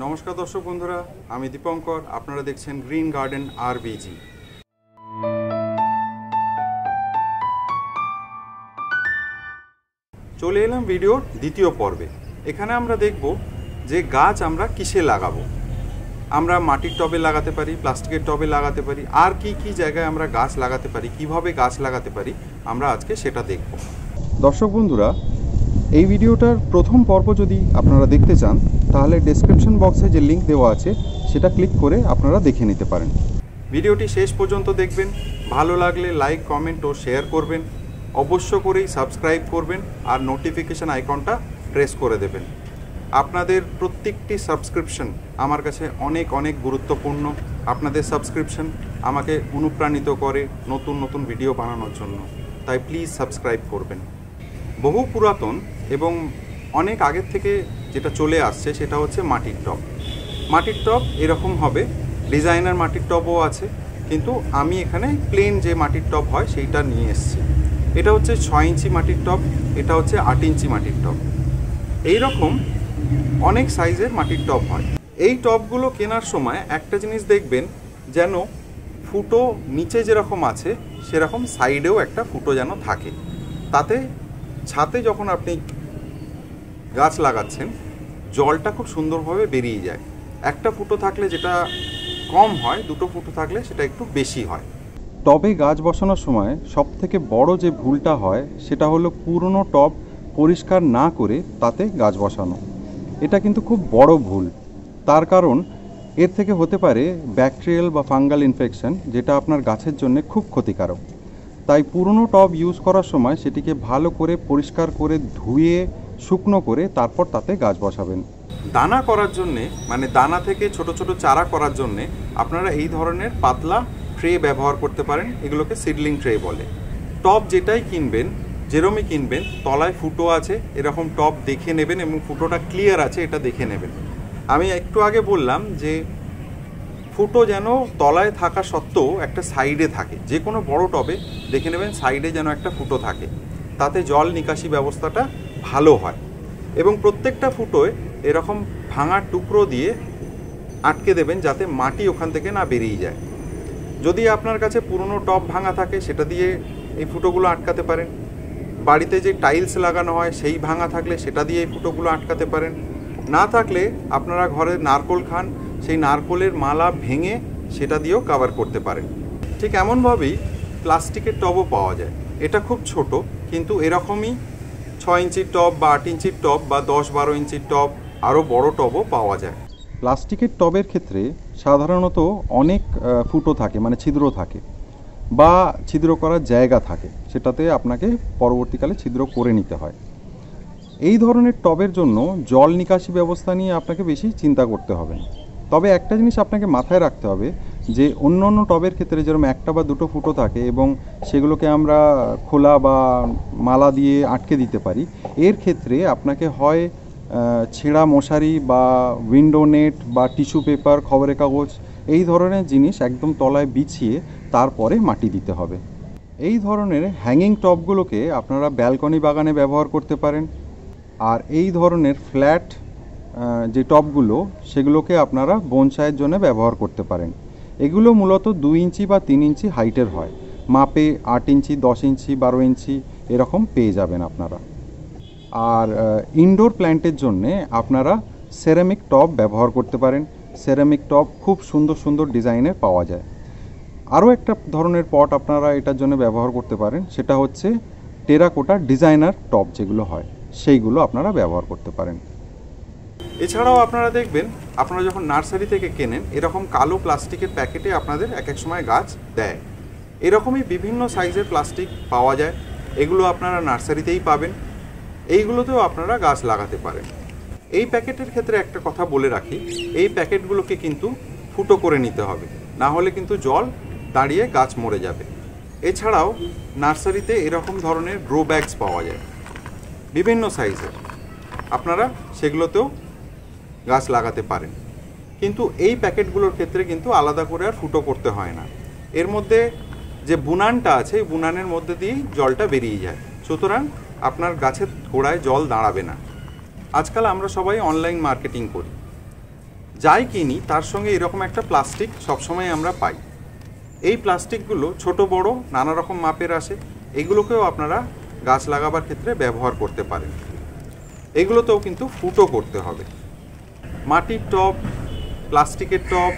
নমস্কার দর্শক বন্ধুরা, আমি দীপঙ্কর। আপনারা দেখছেন গ্রিন গার্ডেন আরবিজি। চলে এলাম ভিডিওর দ্বিতীয় পর্বে। এখানে আমরা দেখব যে গাছ আমরা কিসে লাগাবো। আমরা মাটির টবে লাগাতে পারি, প্লাস্টিকের টবে লাগাতে পারি, আর কি কি জায়গায় আমরা গাছ লাগাতে পারি, কিভাবে গাছ লাগাতে পারি, আমরা আজকে সেটা দেখব। দর্শক বন্ধুরা, এই ভিডিওটার প্রথম পর্ব যদি আপনারা দেখতে চান তাহলে ডেসক্রিপশন বক্সে যে লিঙ্ক দেওয়া আছে সেটা ক্লিক করে আপনারা দেখে নিতে পারেন। ভিডিওটি শেষ পর্যন্ত দেখবেন। ভালো লাগলে লাইক, কমেন্ট ও শেয়ার করবেন। অবশ্য করেই সাবস্ক্রাইব করবেন আর নোটিফিকেশান আইকনটা প্রেস করে দেবেন। আপনাদের প্রত্যেকটি সাবস্ক্রিপশন আমার কাছে অনেক অনেক গুরুত্বপূর্ণ। আপনাদের সাবস্ক্রিপশন আমাকে অনুপ্রাণিত করে নতুন নতুন ভিডিও বানানোর জন্য, তাই প্লিজ সাবস্ক্রাইব করবেন। বহু পুরাতন এবং অনেক আগের থেকে যেটা চলে আসছে সেটা হচ্ছে মাটির টব। মাটির টব এরকম হবে, ডিজাইনার মাটির টবও আছে, কিন্তু আমি এখানে প্লেন যে মাটির টব হয় সেইটা নিয়ে এসেছি। এটা হচ্ছে 6 ইঞ্চি মাটির টব, এটা হচ্ছে 8 ইঞ্চি মাটির টব। এই রকম অনেক সাইজের মাটির টব হয়। এই টবগুলো কেনার সময় একটা জিনিস দেখবেন, যেন ফুটো নিচে যেরকম আছে সেরকম সাইডেও একটা ফুটো যেন থাকে। তাতে ছাদে যখন আপনি গাছ লাগাচ্ছেন জলটা খুব সুন্দরভাবে বেরিয়ে যায়। একটা ফুটো থাকলে যেটা কম হয়, দুটো ফুটো থাকলে সেটা একটু বেশি হয়। টবে গাছ বসানোর সময় সবথেকে বড় যে ভুলটা হয় সেটা হলো পুরনো টব পরিষ্কার না করে তাতে গাছ বসানো। এটা কিন্তু খুব বড় ভুল। তার কারণ এর থেকে হতে পারে ব্যাকটেরিয়াল বা ফাঙ্গাল ইনফেকশন, যেটা আপনার গাছের জন্য খুব ক্ষতিকারক। তাই পুরনো টব ইউজ করার সময় সেটিকে ভালো করে পরিষ্কার করে ধুয়ে শুকনো করে তারপর তাতে গাছ বসাবেন। দানা করার জন্যে, মানে দানা থেকে ছোট ছোট চারা করার জন্যে আপনারা এই ধরনের পাতলা ট্রে ব্যবহার করতে পারেন। এগুলোকে সিডলিং ট্রে বলে। টব যেটাই কিনবেন, যেরমই কিনবেন, তলায় ফুটো আছে এরকম টব দেখে নেবেন এবং ফুটোটা ক্লিয়ার আছে এটা দেখে নেবেন। আমি একটু আগে বললাম যে ফুটো যেন তলায় থাকা সত্ত্বেও একটা সাইডে থাকে। যে কোনো বড় টবে দেখে নেবেন সাইডে যেন একটা ফুটো থাকে, তাতে জল নিকাশি ব্যবস্থাটা ভালো হয়। এবং প্রত্যেকটা ফুটোয় এরকম ভাঙার টুকরো দিয়ে আটকে দেবেন যাতে মাটি ওখান থেকে না বেরিয়ে যায়। যদি আপনার কাছে পুরনো টব ভাঙা থাকে সেটা দিয়ে এই ফুটোগুলো আটকাতে পারেন। বাড়িতে যে টাইলস লাগানো হয় সেই ভাঙা থাকলে সেটা দিয়ে এই ফুটোগুলো আটকাতে পারেন। না থাকলে আপনারা ঘরে নারকোল খান, সেই নারকোলের মালা ভেঙে সেটা দিয়েও কভার করতে পারেন। ঠিক এমনভাবেই প্লাস্টিকের টবও পাওয়া যায়। এটা খুব ছোট, কিন্তু এরকমই 6 ইঞ্চির টব বা 8 ইঞ্চির টব বা 10-12 ইঞ্চির টব, আরও বড় টবও পাওয়া যায়। প্লাস্টিকের টবের ক্ষেত্রে সাধারণত অনেক ফুটো থাকে, মানে ছিদ্র থাকে বা ছিদ্র করার জায়গা থাকে, সেটাতে আপনাকে পরবর্তীকালে ছিদ্র করে নিতে হয়। এই ধরনের টবের জন্য জল নিকাশি ব্যবস্থা নিয়ে আপনাকে বেশি চিন্তা করতে হবে না। তবে একটা জিনিস আপনাকে মাথায় রাখতে হবে যে অন্য অন্য টবের ক্ষেত্রে যেরকম একটা বা দুটো ফুটো থাকে এবং সেগুলোকে আমরা খোলা বা মালা দিয়ে আটকে দিতে পারি, এর ক্ষেত্রে আপনাকে হয় ছেঁড়া মশারি বা উইন্ডো নেট বা টিস্যু পেপার, খবরের কাগজ, এই ধরনের জিনিস একদম তলায় বিছিয়ে তারপরে মাটি দিতে হবে। এই ধরনের হ্যাঙ্গিং টবগুলোকে আপনারা ব্যালকনি বাগানে ব্যবহার করতে পারেন। আর এই ধরনের ফ্ল্যাট যে টবগুলো সেগুলোকে আপনারা বনসাইয়ের জন্য ব্যবহার করতে পারেন। এগুলো মূলত 2 ইঞ্চি বা 3 ইঞ্চি হাইটের হয়। মাপে 8 ইঞ্চি, 10 ইঞ্চি, 12 ইঞ্চি এরকম পেয়ে যাবেন আপনারা। আর ইনডোর প্ল্যান্টের জন্যে আপনারা সেরামিক টব ব্যবহার করতে পারেন। সেরামিক টব খুব সুন্দর সুন্দর ডিজাইনের পাওয়া যায়। আরও একটা ধরনের পট আপনারা এটার জন্য ব্যবহার করতে পারেন, সেটা হচ্ছে টেরাকোটা ডিজাইনার টব যেগুলো হয়, সেইগুলো আপনারা ব্যবহার করতে পারেন। এছাড়াও আপনারা দেখবেন, আপনারা যখন নার্সারি থেকে কেনেন এরকম কালো প্লাস্টিকের প্যাকেটে আপনাদের এক এক সময় গাছ দেয়। এরকমই বিভিন্ন সাইজের প্লাস্টিক পাওয়া যায়, এগুলো আপনারা নার্সারিতেই পাবেন। এইগুলোতেও আপনারা গাছ লাগাতে পারেন। এই প্যাকেটের ক্ষেত্রে একটা কথা বলে রাখি, এই প্যাকেটগুলোকে কিন্তু ফুটো করে নিতে হবে, না হলে কিন্তু জল দাঁড়িয়ে গাছ মরে যাবে। এছাড়াও নার্সারিতে এরকম ধরনের গ্রো ব্যাগস পাওয়া যায় বিভিন্ন সাইজের, আপনারা সেগুলোতেও গাছ লাগাতে পারেন। কিন্তু এই প্যাকেটগুলোর ক্ষেত্রে কিন্তু আলাদা করে আর ফুটো করতে হয় না। এর মধ্যে যে বুনানটা আছে, এই বুনানের মধ্যে দিয়েই জলটা বেরিয়ে যায়, সুতরাং আপনার গাছের গোড়ায় জল দাঁড়াবে না। আজকাল আমরা সবাই অনলাইন মার্কেটিং করি, যাই কিনি তার সঙ্গে এরকম একটা প্লাস্টিক সবসময় আমরা পাই। এই প্লাস্টিকগুলো ছোট বড় নানা রকম মাপের আসে, এগুলোকেও আপনারা গাছ লাগাবার ক্ষেত্রে ব্যবহার করতে পারেন। এগুলোতেও কিন্তু ফুটো করতে হবে। মাটির টব, প্লাস্টিকের টব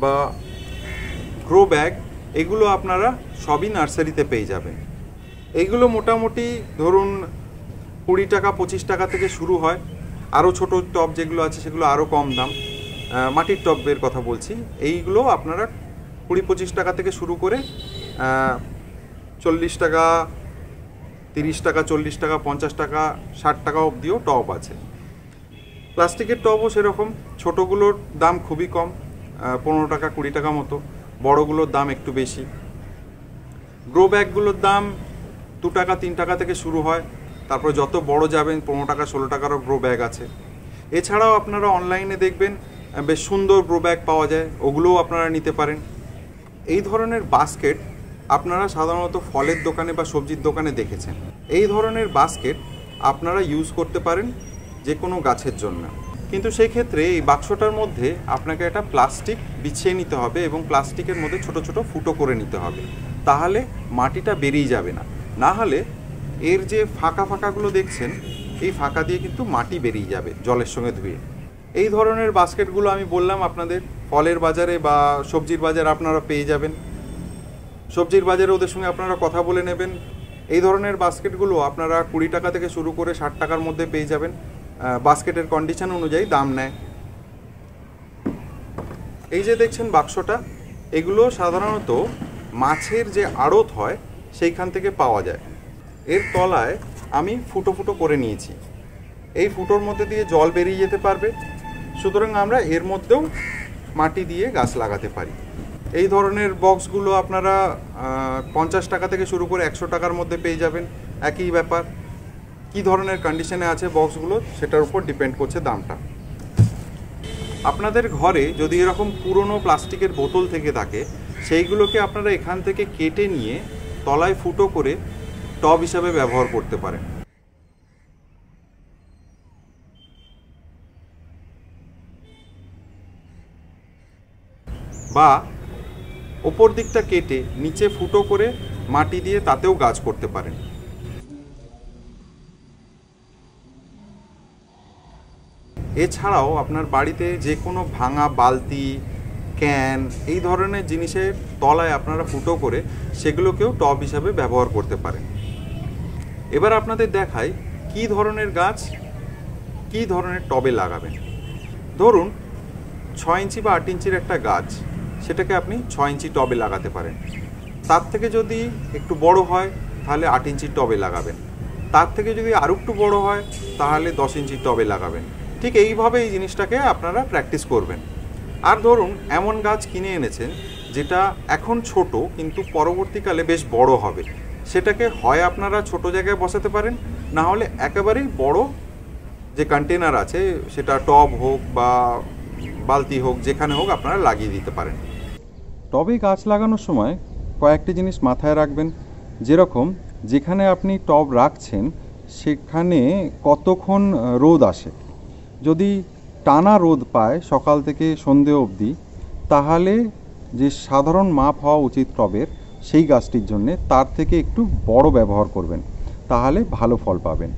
বা গ্রো ব্যাগ, এগুলো আপনারা সবই নার্সারিতে পেয়ে যাবেন। এইগুলো মোটামুটি ধরুন 20 টাকা 25 টাকা থেকে শুরু হয়। আরও ছোট টব যেগুলো আছে সেগুলো আরও কম দাম। মাটির টবের কথা বলছি। এইগুলো আপনারা 20-25 টাকা থেকে শুরু করে 40 টাকা, 30 টাকা, 40 টাকা, 50 টাকা, 60 টাকা অবধিও টব আছে। প্লাস্টিকের টবও সেরকম, ছোটোগুলোর দাম খুবই কম, 15 টাকা 20 টাকা মতো, বড়গুলোর দাম একটু বেশি। গ্রো ব্যাগগুলোর দাম 2 টাকা 3 টাকা থেকে শুরু হয়, তারপর যত বড় যাবেন 15 টাকা 16 টাকারও গ্রো ব্যাগ আছে। এছাড়াও আপনারা অনলাইনে দেখবেন বেশ সুন্দর গ্রো ব্যাগ পাওয়া যায়, ওগুলোও আপনারা নিতে পারেন। এই ধরনের বাস্কেট আপনারা সাধারণত ফলের দোকানে বা সবজির দোকানে দেখেছেন। এই ধরনের বাস্কেট আপনারা ইউজ করতে পারেন যে কোনো গাছের জন্য, কিন্তু সেই ক্ষেত্রে এই বাক্সটার মধ্যে আপনাকে একটা প্লাস্টিক বিছিয়ে নিতে হবে এবং প্লাস্টিকের মধ্যে ছোট ছোট ফুটো করে নিতে হবে, তাহলে মাটিটা বেরিয়ে যাবে না। না হলে এর যে ফাঁকা ফাঁকাগুলো দেখছেন, এই ফাঁকা দিয়ে কিন্তু মাটি বেরিয়ে যাবে জলের সঙ্গে ধুয়ে। এই ধরনের বাস্কেটগুলো আমি বললাম আপনাদের ফলের বাজারে বা সবজির বাজারে আপনারা পেয়ে যাবেন। সবজির বাজারে ওদের সঙ্গে আপনারা কথা বলে নেবেন। এই ধরনের বাস্কেটগুলো আপনারা 20 টাকা থেকে শুরু করে 60 টাকার মধ্যে পেয়ে যাবেন। বাস্কেটের কন্ডিশন অনুযায়ী দাম নেয়। এই যে দেখছেন বাক্সটা, এগুলো সাধারণত মাছের যে আড়ত হয় সেইখান থেকে পাওয়া যায়। এর তলায় আমি ফুটো ফুটো করে নিয়েছি, এই ফুটোর মধ্যে দিয়ে জল বেরিয়ে যেতে পারবে, সুতরাং আমরা এর মধ্যেও মাটি দিয়ে গাছ লাগাতে পারি। এই ধরনের বক্সগুলো আপনারা 50 টাকা থেকে শুরু করে 100 টাকার মধ্যে পেয়ে যাবেন। একই ব্যাপার, কি ধরনের কন্ডিশনে আছে বক্সগুলো সেটার উপর ডিপেন্ড করছে দামটা। আপনাদের ঘরে যদি এরকম পুরনো প্লাস্টিকের বোতল থেকে থাকে, সেইগুলোকে আপনারা এখান থেকে কেটে নিয়ে তলায় ফুটো করে টব হিসাবে ব্যবহার করতে পারেন। বা ওপর দিকটা কেটে নিচে ফুটো করে মাটি দিয়ে তাতেও গাছ করতে পারেন। এছাড়াও আপনার বাড়িতে যে কোনো ভাঙা বালতি, ক্যান, এই ধরনের জিনিসের তলায় আপনারা ফুটো করে সেগুলোকেও টব হিসাবে ব্যবহার করতে পারেন। এবার আপনাদের দেখাই কি ধরনের গাছ কি ধরনের টবে লাগাবেন। ধরুন 6 ইঞ্চি বা 8 ইঞ্চির একটা গাছ, সেটাকে আপনি 6 ইঞ্চি টবে লাগাতে পারেন। তার থেকে যদি একটু বড় হয় তাহলে 8 ইঞ্চির টবে লাগাবেন। তার থেকে যদি আরও একটু বড় হয় তাহলে 10 ইঞ্চির টবে লাগাবেন। ঠিক এইভাবে এই জিনিসটাকে আপনারা প্র্যাকটিস করবেন। আর ধরুন এমন গাছ কিনে এনেছেন যেটা এখন ছোট কিন্তু পরবর্তীকালে বেশ বড় হবে, সেটাকে হয় আপনারা ছোট জায়গায় বসাতে পারেন, না হলে একেবারেই বড় যে কন্টেনার আছে, সেটা টব হোক বা বালতি হোক, যেখানে হোক আপনারা লাগিয়ে দিতে পারেন। টবে গাছ লাগানোর সময় কয়েকটি জিনিস মাথায় রাখবেন, যেরকম যেখানে আপনি টব রাখছেন সেখানে কতক্ষণ রোদ আসে। যদি টানা রোদ পায় সকাল থেকে সন্ধে অবধি, তাহলে যে সাধারণ মাপ হওয়া উচিত টবের সেই গাছটির জন্যে তার থেকে একটু বড় ব্যবহার করবেন, তাহলে ভালো ফল পাবেন।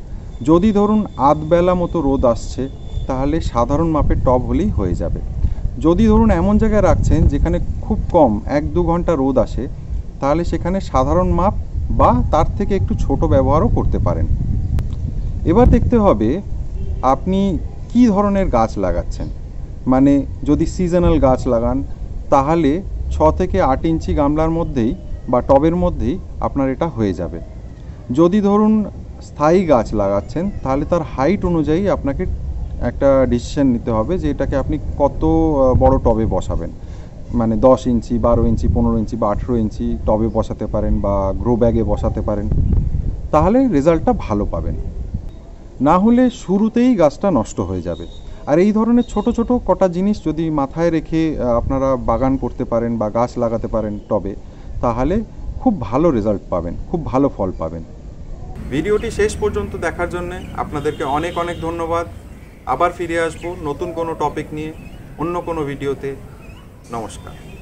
যদি ধরুন আধবেলা মতো রোদ আসছে, তাহলে সাধারণ মাপের টব হলেই হয়ে যাবে। যদি ধরুন এমন জায়গায় রাখছেন যেখানে খুব কম 1-2 ঘন্টা রোদ আসে, তাহলে সেখানে সাধারণ মাপ বা তার থেকে একটু ছোট ব্যবহারও করতে পারেন। এবার দেখতে হবে আপনি কি ধরনের গাছ লাগাচ্ছেন। মানে যদি সিজনাল গাছ লাগান তাহলে 6 থেকে 8 ইঞ্চি গামলার মধ্যেই বা টবের মধ্যেই আপনার এটা হয়ে যাবে। যদি ধরুন স্থায়ী গাছ লাগাচ্ছেন তাহলে তার হাইট অনুযায়ী আপনাকে একটা ডিসিশন নিতে হবে যে এটাকে আপনি কত বড় টবে বসাবেন। মানে 10 ইঞ্চি, 12 ইঞ্চি, 15 ইঞ্চি বা 18 ইঞ্চি টবে বসাতে পারেন বা গ্রো ব্যাগে বসাতে পারেন, তাহলে রেজাল্টটা ভালো পাবেন। না হলে শুরুতেই গাছটা নষ্ট হয়ে যাবে। আর এই ধরনের ছোট ছোট কটা জিনিস যদি মাথায় রেখে আপনারা বাগান করতে পারেন বা গাছ লাগাতে পারেন টবে, তাহলে খুব ভালো রেজাল্ট পাবেন, খুব ভালো ফল পাবেন। ভিডিওটি শেষ পর্যন্ত দেখার জন্য আপনাদেরকে অনেক অনেক ধন্যবাদ। আবার ফিরে আসবো নতুন কোনো টপিক নিয়ে। অন্য কোনো ভিডিওতে। নমস্কার।